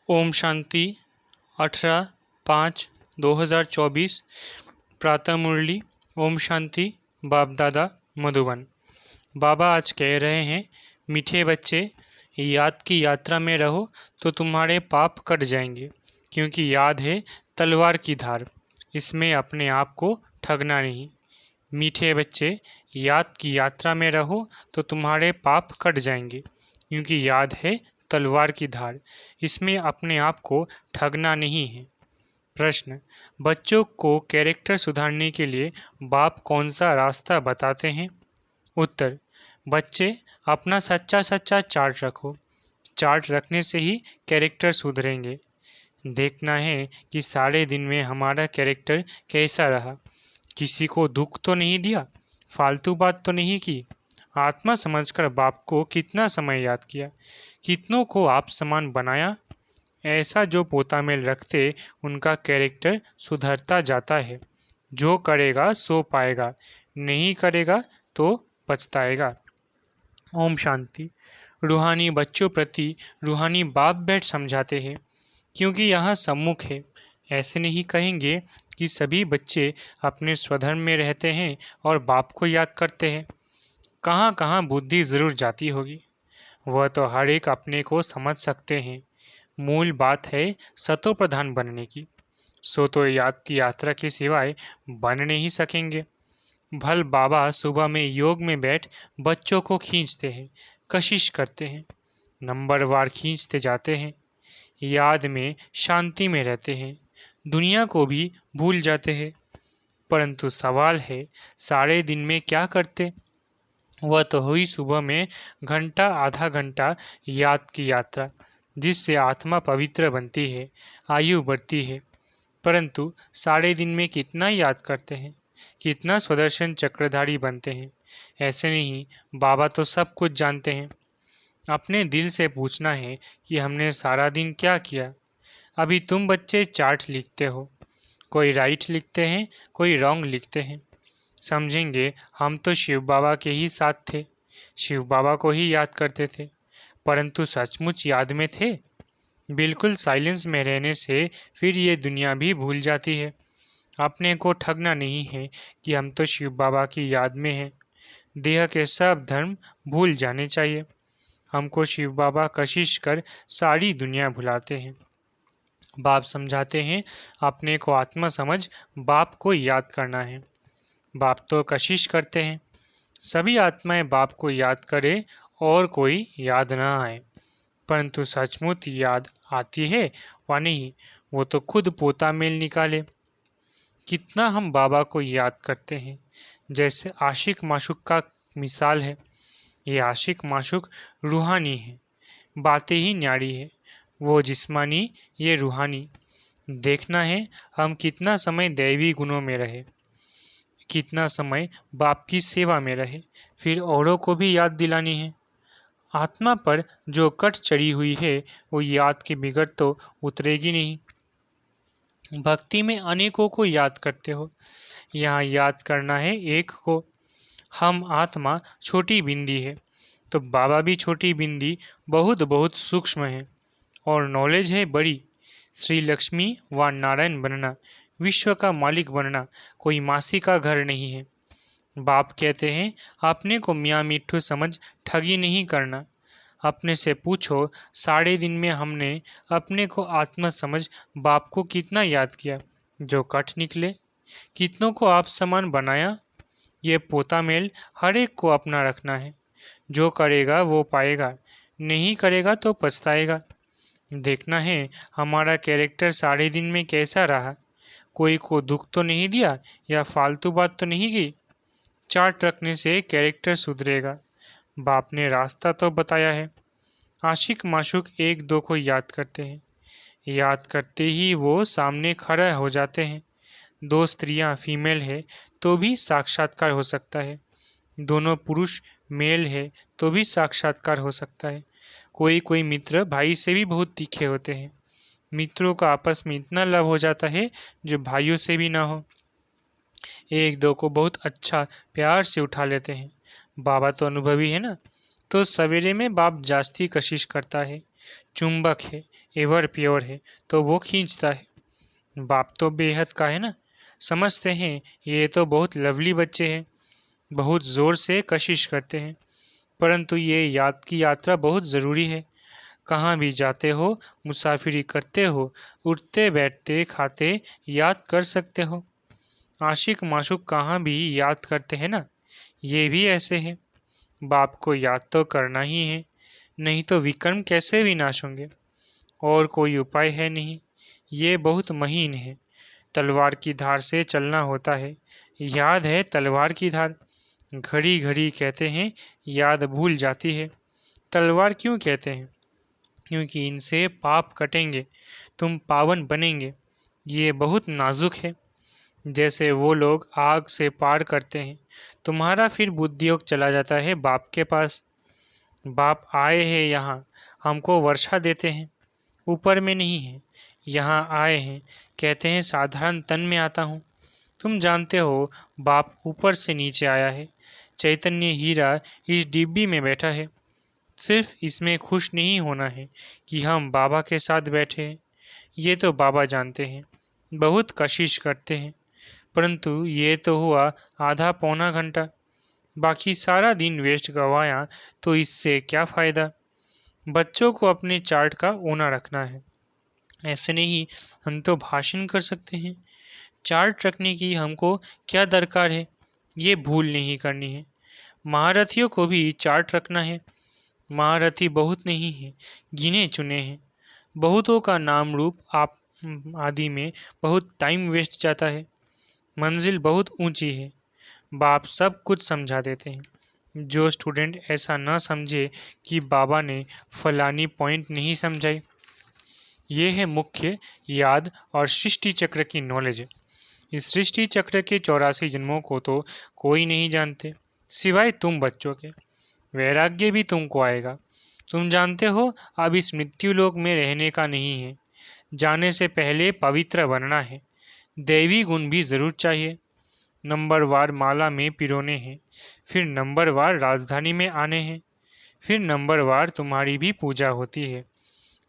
ओम शांति 18/5/2024 प्रातः मुरली। ओम शांति। बाप दादा मधुबन। बाबा आज कह रहे हैं, मीठे बच्चे, याद की यात्रा में रहो तो तुम्हारे पाप कट जाएंगे, क्योंकि याद है तलवार की धार, इसमें अपने आप को ठगना नहीं। मीठे बच्चे, याद की यात्रा में रहो तो तुम्हारे पाप कट जाएंगे, क्योंकि याद है तलवार की धार, इसमें अपने आप को ठगना नहीं है। प्रश्न: बच्चों को कैरेक्टर सुधारने के लिए बाप कौन सा रास्ता बताते हैं? उत्तर: बच्चे, अपना सच्चा सच्चा चार्ट रखो। चार्ट रखने से ही कैरेक्टर सुधरेंगे। देखना है कि सारे दिन में हमारा कैरेक्टर कैसा रहा। किसी को दुख तो नहीं दिया, फालतू बात तो नहीं की, आत्मा समझकर बाप को कितना समय याद किया, कितनों को आप समान बनाया। ऐसा जो पोता मेल रखते, उनका कैरेक्टर सुधरता जाता है। जो करेगा सो पाएगा, नहीं करेगा तो पछताएगा। ओम शांति। रूहानी बच्चों प्रति रूहानी बाप बैठ समझाते हैं, क्योंकि यहाँ सम्मुख है। ऐसे नहीं कहेंगे कि सभी बच्चे अपने स्वधर्म में रहते हैं और बाप को याद करते हैं। कहाँ कहाँ बुद्धि ज़रूर जाती होगी, वह तो हर एक अपने को समझ सकते हैं। मूल बात है सतो प्रधान बनने की। सो तो याद की यात्रा के सिवाय बन नहीं सकेंगे। भल बाबा सुबह में योग में बैठ बच्चों को खींचते हैं, कशिश करते हैं, नंबरवार खींचते जाते हैं। याद में शांति में रहते हैं, दुनिया को भी भूल जाते हैं। परंतु सवाल है, सारे दिन में क्या करते? वह तो हुई सुबह में घंटा आधा घंटा याद की यात्रा, जिससे आत्मा पवित्र बनती है, आयु बढ़ती है। परंतु सारे दिन में कितना याद करते हैं, कितना सुदर्शन चक्रधारी बनते हैं? ऐसे नहीं, बाबा तो सब कुछ जानते हैं। अपने दिल से पूछना है कि हमने सारा दिन क्या किया। अभी तुम बच्चे चार्ट लिखते हो, कोई राइट लिखते हैं, कोई रॉन्ग लिखते हैं। समझेंगे हम तो शिव बाबा के ही साथ थे, शिव बाबा को ही याद करते थे, परंतु सचमुच याद में थे? बिल्कुल साइलेंस में रहने से फिर ये दुनिया भी भूल जाती है। अपने को ठगना नहीं है कि हम तो शिव बाबा की याद में हैं। देह के सब धर्म भूल जाने चाहिए। हमको शिव बाबा कशिश कर सारी दुनिया भुलाते हैं। बाप समझाते हैं, अपने को आत्मा समझ बाप को याद करना है। बाप तो कशिश करते हैं सभी आत्माएं बाप को याद करे और कोई याद ना आए, परंतु सचमुच याद आती है व नहीं, वो तो खुद पोता मेल निकाले। कितना हम बाबा को याद करते हैं, जैसे आशिक माशुक का मिसाल है। ये आशिक माशुक रूहानी है, बातें ही न्यारी है। वो जिस्मानी, ये रूहानी। देखना है हम कितना समय दैवी गुणों में रहे, कितना समय बाप की सेवा में रहे, फिर औरों को भी याद दिलानी है। आत्मा पर जो कट चढ़ी हुई है, वो याद के बिगड़ तो उतरेगी नहीं। भक्ति में अनेकों को याद करते हो, यहाँ याद करना है एक को। हम आत्मा छोटी बिंदी है, तो बाबा भी छोटी बिंदी बहुत बहुत सूक्ष्म है, और नॉलेज है बड़ी। श्री लक्ष्मी व नारायण बनना, विश्व का मालिक बनना कोई मासी का घर नहीं है। बाप कहते हैं, अपने को मियाँ मिट्ठू समझ ठगी नहीं करना। अपने से पूछो, सारे दिन में हमने अपने को आत्मा समझ बाप को कितना याद किया? जो कट निकले। कितनों को आप समान बनाया? ये पोता मेल हर एक को अपना रखना है। जो करेगा वो पाएगा, नहीं करेगा तो पछताएगा। देखना है हमारा कैरेक्टर सारे दिन में कैसा रहा। कोई को दुख तो नहीं दिया या फालतू बात तो नहीं की। चार्ट रखने से कैरेक्टर सुधरेगा। बाप ने रास्ता तो बताया है। आशिक माशुक एक दो को याद करते हैं, याद करते ही वो सामने खड़ा हो जाते हैं। दो स्त्रियां फीमेल है तो भी साक्षात्कार हो सकता है, दोनों पुरुष मेल है तो भी साक्षात्कार हो सकता है। कोई कोई मित्र भाई से भी बहुत तीखे होते हैं। मित्रों का आपस में इतना लव हो जाता है जो भाइयों से भी ना हो। एक दो को बहुत अच्छा प्यार से उठा लेते हैं। बाबा तो अनुभवी है ना, तो सवेरे में बाप जास्ती कशिश करता है। चुंबक है, एवर प्योर है, तो वो खींचता है। बाप तो बेहद का है ना, समझते हैं ये तो बहुत लवली बच्चे हैं, बहुत ज़ोर से कशिश करते हैं, परंतु ये याद की यात्रा बहुत ज़रूरी है। कहाँ भी जाते हो, मुसाफिरी करते हो, उठते बैठते खाते याद कर सकते हो। आशिक माशूक कहाँ भी याद करते हैं ना, ये भी ऐसे है। बाप को याद तो करना ही है, नहीं तो विक्रम कैसे विनाश होंगे। और कोई उपाय है नहीं, ये बहुत महीन है। तलवार की धार से चलना होता है। याद है तलवार की धार, घड़ी घड़ी कहते हैं, याद भूल जाती है। तलवार क्यों कहते हैं? क्योंकि इनसे पाप कटेंगे, तुम पावन बनेंगे। ये बहुत नाजुक है। जैसे वो लोग आग से पार करते हैं, तुम्हारा फिर बुद्धियोग चला जाता है बाप के पास। बाप आए हैं यहाँ, हमको वर्षा देते हैं, ऊपर में नहीं है, यहाँ आए हैं, कहते हैं साधारण तन में आता हूँ। तुम जानते हो बाप ऊपर से नीचे आया है। चैतन्य हीरा इस डिब्बी में बैठा है। सिर्फ इसमें खुश नहीं होना है कि हम बाबा के साथ बैठे हैं, ये तो बाबा जानते हैं, बहुत कशिश करते हैं, परंतु ये तो हुआ आधा पौना घंटा, बाकी सारा दिन वेस्ट गवाया तो इससे क्या फ़ायदा। बच्चों को अपने चार्ट का ओना रखना है। ऐसे नहीं हम तो भाषण कर सकते हैं, चार्ट रखने की हमको क्या दरकार है, ये भूल नहीं करनी है। महारथियों को भी चार्ट रखना है। महारथी बहुत नहीं है, गिने चुने हैं। बहुतों का नाम रूप आप आदि में बहुत टाइम वेस्ट जाता है। मंजिल बहुत ऊंची है, बाप सब कुछ समझा देते हैं। जो स्टूडेंट ऐसा न समझे कि बाबा ने फलानी पॉइंट नहीं समझाई, ये है मुख्य याद और सृष्टि चक्र की नॉलेज। इस सृष्टि चक्र के 84 जन्मों को तो कोई नहीं जानते सिवाय तुम बच्चों के। वैराग्य भी तुमको आएगा। तुम जानते हो अब इस मृत्यु लोक में रहने का नहीं है, जाने से पहले पवित्र बनना है। दैवी गुण भी जरूर चाहिए। नंबरवार माला में पिरोने हैं, फिर नंबरवार राजधानी में आने हैं, फिर नंबरवार तुम्हारी भी पूजा होती है।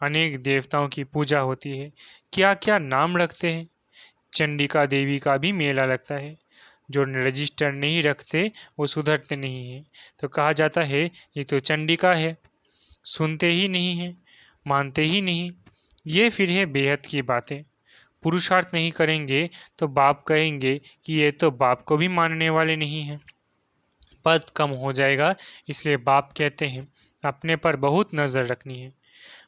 अनेक देवताओं की पूजा होती है, क्या क्या नाम रखते हैं। चंडिका देवी का भी मेला लगता है। जो रजिस्टर नहीं रखते वो सुधरते नहीं हैं, तो कहा जाता है ये तो चंडिका है। सुनते ही नहीं हैं, मानते ही नहीं। ये फिर है बेहद की बातें। पुरुषार्थ नहीं करेंगे तो बाप कहेंगे कि ये तो बाप को भी मानने वाले नहीं हैं। पद कम हो जाएगा, इसलिए बाप कहते हैं अपने पर बहुत नज़र रखनी है।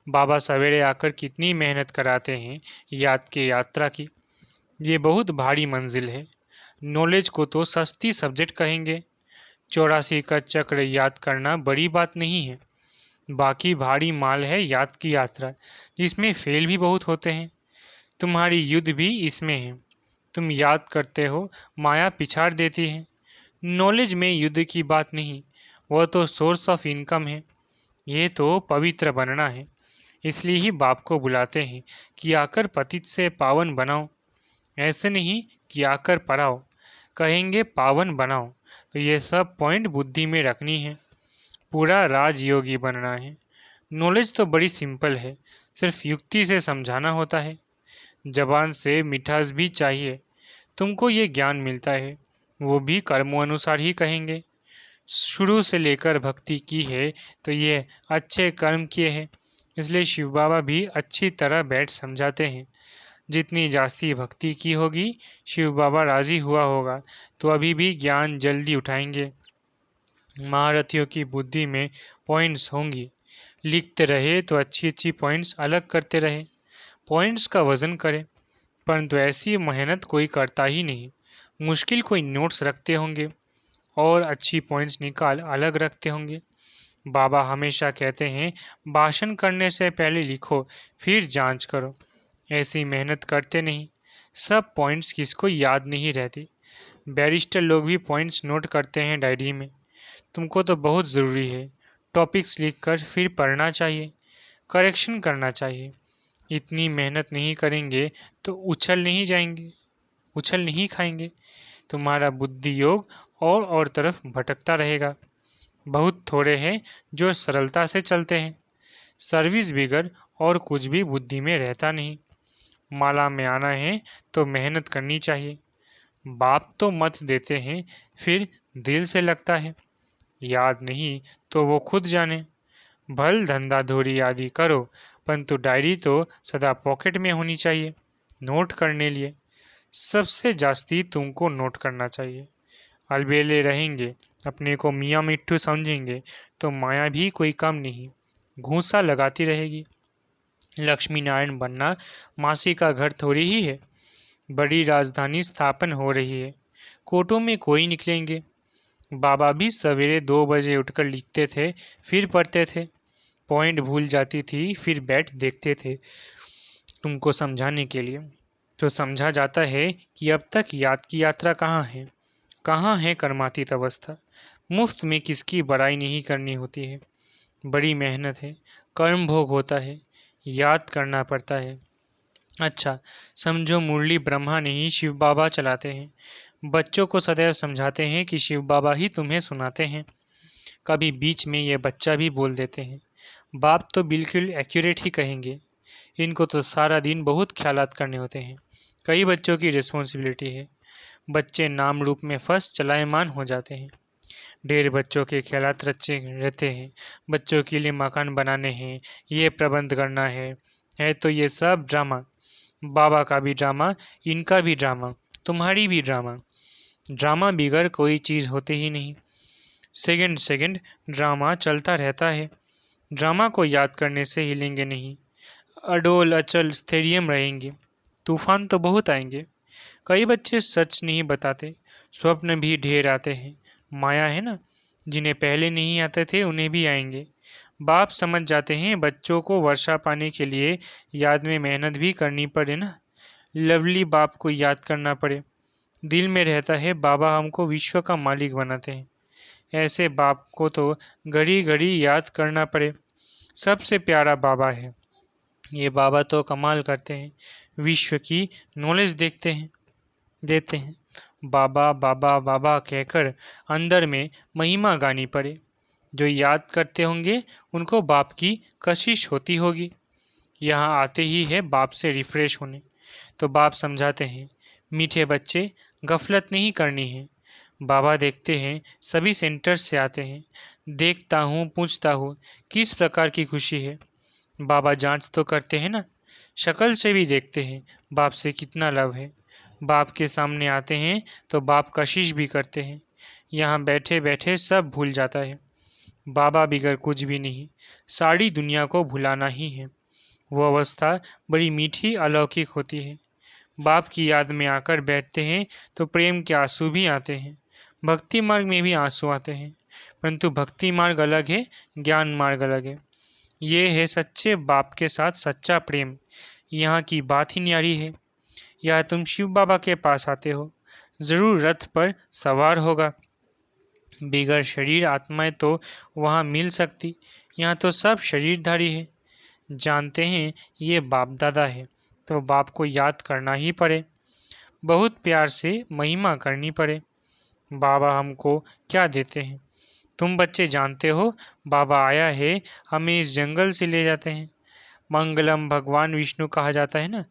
बाबा सवेरे आकर कितनी मेहनत कराते हैं याद के यात्रा की। ये बहुत भारी मंजिल है। नॉलेज को तो सस्ती सब्जेक्ट कहेंगे। 84 का चक्र याद करना बड़ी बात नहीं है। बाकी भारी माल है याद की यात्रा, जिसमें फेल भी बहुत होते हैं। तुम्हारी युद्ध भी इसमें है। तुम याद करते हो, माया पिछाड़ देती है। नॉलेज में युद्ध की बात नहीं, वह तो सोर्स ऑफ इनकम है। ये तो पवित्र बनना है, इसलिए ही बाप को बुलाते हैं कि आकर पतित से पावन बनाओ। ऐसे नहीं कि आकर पढ़ाओ, कहेंगे पावन बनाओ। तो ये सब पॉइंट बुद्धि में रखनी है। पूरा राजयोगी बनना है। नॉलेज तो बड़ी सिंपल है, सिर्फ युक्ति से समझाना होता है। जबान से मिठास भी चाहिए। तुमको ये ज्ञान मिलता है, वो भी कर्मों अनुसार ही कहेंगे। शुरू से लेकर भक्ति की है तो ये अच्छे कर्म किए हैं, इसलिए शिव बाबा भी अच्छी तरह बैठ समझाते हैं। जितनी जास्ती भक्ति की होगी, शिव बाबा राजी हुआ होगा तो अभी भी ज्ञान जल्दी उठाएंगे। महारथियों की बुद्धि में पॉइंट्स होंगी, लिखते रहे तो अच्छी अच्छी पॉइंट्स अलग करते रहे। पॉइंट्स का वजन करें, परंतु ऐसी मेहनत कोई करता ही नहीं। मुश्किल कोई नोट्स रखते होंगे और अच्छी पॉइंट्स निकाल अलग रखते होंगे। बाबा हमेशा कहते हैं भाषण करने से पहले लिखो फिर जांच करो। ऐसी मेहनत करते नहीं, सब पॉइंट्स किसको याद नहीं रहती। बैरिस्टर लोग भी पॉइंट्स नोट करते हैं डायरी में। तुमको तो बहुत ज़रूरी है, टॉपिक्स लिखकर फिर पढ़ना चाहिए, करेक्शन करना चाहिए। इतनी मेहनत नहीं करेंगे तो उछल नहीं खाएंगे। तुम्हारा बुद्धि योग और तरफ भटकता रहेगा। बहुत थोड़े हैं जो सरलता से चलते हैं। सर्विस बिगर और कुछ भी बुद्धि में रहता नहीं। माला में आना है तो मेहनत करनी चाहिए। बाप तो मत देते हैं, फिर दिल से लगता है। याद नहीं तो वो खुद जाने। भल धंधा धोरी आदि करो, परंतु डायरी तो सदा पॉकेट में होनी चाहिए, नोट करने लिए। सबसे जास्ती तुमको नोट करना चाहिए। अलबेले रहेंगे, अपने को मियाँ मिट्ठू समझेंगे तो माया भी कोई कम नहीं, घूंसा लगाती रहेगी। लक्ष्मी नारायण बनना मासी का घर थोड़ी ही है। बड़ी राजधानी स्थापन हो रही है, कोर्टों में कोई निकलेंगे। बाबा भी सवेरे 2 बजे उठकर लिखते थे, फिर पढ़ते थे। पॉइंट भूल जाती थी, फिर बैठ देखते थे तुमको समझाने के लिए। तो समझा जाता है कि अब तक याद की यात्रा कहाँ है कर्मातीत अवस्था। मुफ्त में किसकी बड़ाई नहीं करनी होती है। बड़ी मेहनत है, कर्म भोग होता है, याद करना पड़ता है। अच्छा, समझो मुरली ब्रह्मा नहीं शिव बाबा चलाते हैं। बच्चों को सदैव समझाते हैं कि शिव बाबा ही तुम्हें सुनाते हैं। कभी बीच में ये बच्चा भी बोल देते हैं। बाप तो बिल्कुल एक्यूरेट ही कहेंगे। इनको तो सारा दिन बहुत ख्यालात करने होते हैं। कई बच्चों की रिस्पॉन्सिबिलिटी है। बच्चे नाम रूप में फर्स्ट चलायमान हो जाते हैं। ढेर बच्चों के ख्यालात रचे रहते हैं। बच्चों के लिए मकान बनाने हैं, ये प्रबंध करना है तो ये सब ड्रामा। बाबा का भी ड्रामा, इनका भी ड्रामा, तुम्हारी भी ड्रामा। ड्रामा बिगर कोई चीज़ होती ही नहीं। सेकंड सेकंड ड्रामा चलता रहता है। ड्रामा को याद करने से हिलेंगे नहीं, अडोल अचल स्थैर्यम रहेंगे। तूफान तो बहुत आएंगे। कई बच्चे सच नहीं बताते, स्वप्न भी ढेर आते हैं। माया है ना, जिन्हें पहले नहीं आते थे उन्हें भी आएंगे। बाप समझ जाते हैं बच्चों को वर्षा पाने के लिए याद में मेहनत भी करनी पड़े ना। लवली बाप को याद करना पड़े। दिल में रहता है बाबा हमको विश्व का मालिक बनाते हैं। ऐसे बाप को तो घड़ी घड़ी याद करना पड़े। सबसे प्यारा बाबा है ये। बाबा तो कमाल करते हैं, विश्व की नॉलेज देते हैं। बाबा बाबा बाबा कहकर अंदर में महिमा गानी पड़े। जो याद करते होंगे उनको बाप की कशिश होती होगी। यहाँ आते ही है बाप से रिफ्रेश होने। तो बाप समझाते हैं, मीठे बच्चे गफलत नहीं करनी है। बाबा देखते हैं सभी सेंटर से आते हैं। देखता हूँ, पूछता हूँ किस प्रकार की खुशी है। बाबा जांच तो करते हैं ना, शक्ल से भी देखते हैं बाप से कितना लव है। बाप के सामने आते हैं तो बाप कशिश भी करते हैं। यहाँ बैठे बैठे सब भूल जाता है। बाबा बिगर कुछ भी नहीं, सारी दुनिया को भुलाना ही है। वो अवस्था बड़ी मीठी अलौकिक होती है। बाप की याद में आकर बैठते हैं तो प्रेम के आंसू भी आते हैं। भक्ति मार्ग में भी आंसू आते हैं, परंतु भक्ति मार्ग अलग है, ज्ञान मार्ग अलग है। ये है सच्चे बाप के साथ सच्चा प्रेम। यहाँ की बात ही न्यारी है। या तुम शिव बाबा के पास आते हो, ज़रूर रथ पर सवार होगा। बिगर शरीर आत्माएं तो वहाँ मिल सकती। यहाँ तो सब शरीरधारी है। जानते हैं ये बाप दादा है, तो बाप को याद करना ही पड़े। बहुत प्यार से महिमा करनी पड़े। बाबा हमको क्या देते हैं तुम बच्चे जानते हो। बाबा आया है, हमें इस जंगल से ले जाते हैं। मंगलम भगवान विष्णु कहा जाता है ना,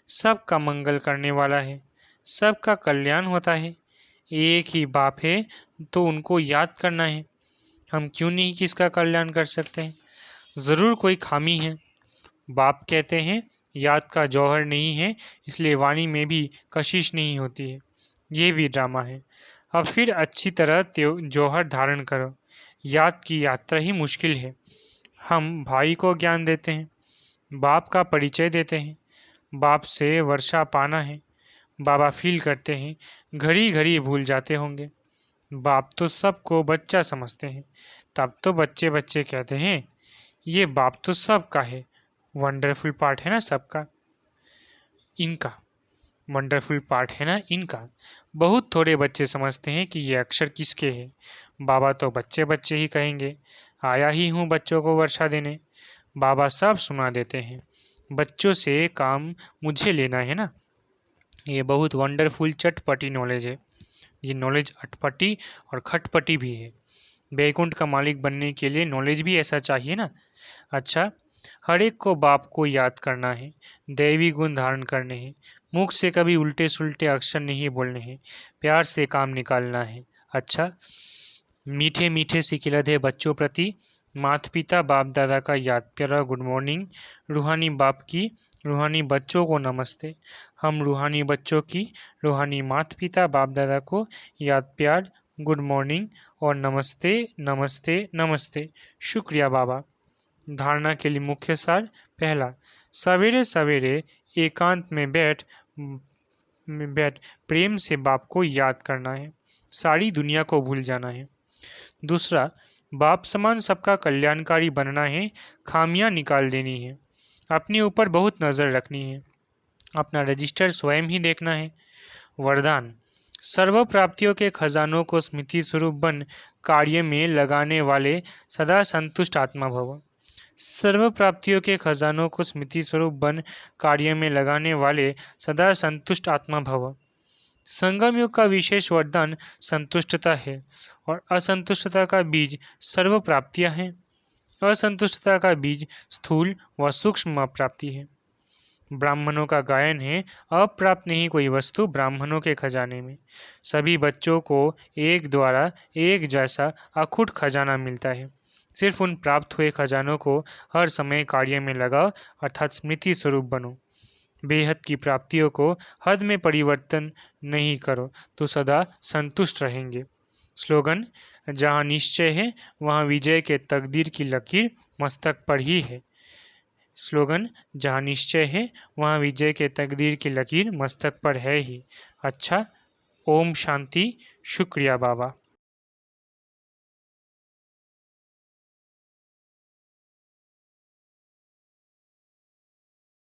सबका मंगल करने वाला है, सबका कल्याण होता है। एक ही बाप है तो उनको याद करना है। हम क्यों नहीं किसका कल्याण कर सकते हैं? ज़रूर कोई खामी है। बाप कहते हैं याद का जौहर नहीं है, इसलिए वाणी में भी कशिश नहीं होती है। ये भी ड्रामा है। अब फिर अच्छी तरह जौहर धारण करो। याद की यात्रा ही मुश्किल है। हम भाई को ज्ञान देते हैं, बाप का परिचय देते हैं। बाप से वर्षा पाना है। बाबा फील करते हैं, घड़ी घड़ी भूल जाते होंगे। बाप तो सबको बच्चा समझते हैं, तब तो बच्चे बच्चे कहते हैं। ये बाप तो सबका है, वंडरफुल पार्ट है ना सबका, इनका वंडरफुल पार्ट है ना इनका। बहुत थोड़े बच्चे समझते हैं कि ये अक्षर किसके हैं। बाबा तो बच्चे बच्चे ही कहेंगे, आया ही हूँ बच्चों को वर्षा देने। बाबा सब सुना देते हैं। बच्चों से काम मुझे लेना है ना। ये बहुत वंडरफुल चटपटी नॉलेज है। ये नॉलेज अटपटी और खटपटी भी है। बैकुंठ का मालिक बनने के लिए नॉलेज भी ऐसा चाहिए ना। अच्छा, हर एक को बाप को याद करना है, दैवी गुण धारण करने हैं, मुख से कभी उल्टे सुलटे अक्षर नहीं बोलने हैं, प्यार से काम निकालना है। अच्छा, मीठे मीठे से खिलते बच्चों प्रति माता पिता बाप दादा का याद प्यारा गुड मॉर्निंग। रूहानी बाप की रूहानी बच्चों को नमस्ते। हम रूहानी बच्चों की रूहानी माता पिता बाप दादा को याद प्यार गुड मॉर्निंग और नमस्ते नमस्ते नमस्ते। शुक्रिया बाबा। धारणा के लिए मुख्य सार। पहला, सवेरे सवेरे एकांत में बैठ प्रेम से बाप को याद करना है, सारी दुनिया को भूल जाना है। दूसरा, बाप समान सबका कल्याणकारी बनना है, खामियां निकाल देनी है, अपने ऊपर बहुत नज़र रखनी है, अपना रजिस्टर स्वयं ही देखना है। वरदान, सर्व प्राप्तियों के खजानों को स्मृति स्वरूप बन कार्य में लगाने वाले सदा संतुष्ट आत्मा भव। सर्व प्राप्तियों के खजानों को स्मृति स्वरूप बन कार्य में लगाने वाले सदा संतुष्ट आत्मा भव। संगम युग का विशेष वरदान संतुष्टता है और असंतुष्टता का बीज सर्व प्राप्तियां हैं। असंतुष्टता का बीज स्थूल व सूक्ष्म प्राप्ति है। ब्राह्मणों का गायन है, अप्राप्त नहीं कोई वस्तु ब्राह्मणों के खजाने में। सभी बच्चों को एक द्वारा एक जैसा अखुट खजाना मिलता है। सिर्फ उन प्राप्त हुए खजानों को हर समय कार्य में लगाओ, अर्थात स्मृति स्वरूप बनो। बेहद की प्राप्तियों को हद में परिवर्तन नहीं करो तो सदा संतुष्ट रहेंगे। स्लोगन, जहाँ निश्चय है वहाँ विजय के तकदीर की लकीर मस्तक पर ही है। स्लोगन, जहाँ निश्चय है वहाँ विजय के तकदीर की लकीर मस्तक पर है ही। अच्छा, ओम शांति। शुक्रिया बाबा।